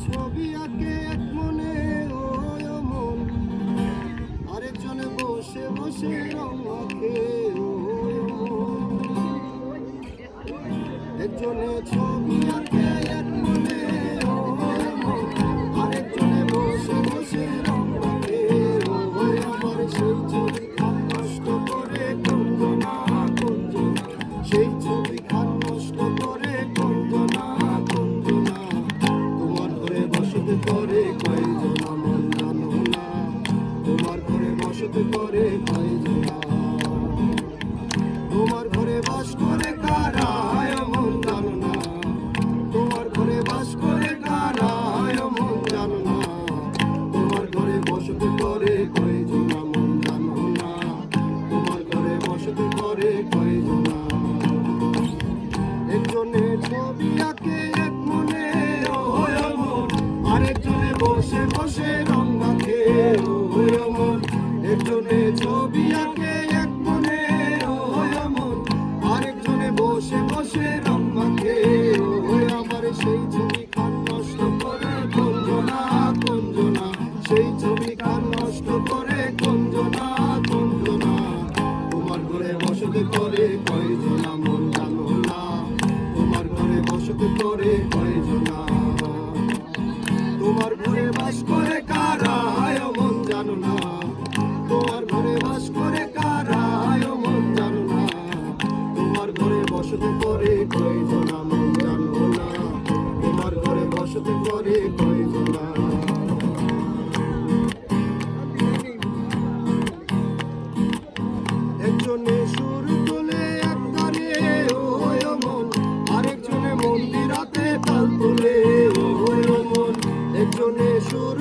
ছবি আঁকে এক মনে ওই মন, আরেকজনে বসে বসে রং আঁকে ওই মন। একজনে ছবি আঁকে এক মনে ওই মন, আরেকজনে বসে বসে রং আঁকে ওই আমার। সেই ছবি খান নষ্ট করে কয়জনা কয়জনা, সেই ছবি খান নষ্ট করে কয়জনা কয়জনা। তোমার ঘরে বসত করে কয়জনা মন জানো না, তোমার ঘরে বসত করে কয়জনা। তোমার ঘরে বাস করে কারা মন জানো না, তোমার ঘরে বাস করে কারা মন জানো না। তোমার ঘরে বসত করে কয়জনা মন জানো না, তোমার ঘরে বসত করে কয়জনা। একজনে ছবি আঁকে এক মনে ওই মন, আরেকজনে বসে বসে রং আঁকে ওই মন। একজনে ছবি আঁকে এক মনে ওই মন, আরেকজনে বসে বসে রং আঁকে ওই আমার। সেই ছবি খান নষ্ট করে কয়জনা কয়জনা, সেই ছবি খান নষ্ট করে কয়জনা কয়জনা। তোমার ঘরে বসত করে কয়জনা মন জানো না, তোমার ঘরে বসত করে কয়জনা। তোমার ঘরে বাস করে কারা মন জানো না, তোমার ঘরে বাস করে কারা মন জানো না। তোমার ঘরে বসত করে কয়জনা মন জানো না, তোমার ঘরে বসত করে কয়জনা। একজনে সুর তোলে এক তারে ওই মন, আরেকজনে মন্দিরাতে তাল তোলে ওই মন। একজনে সুর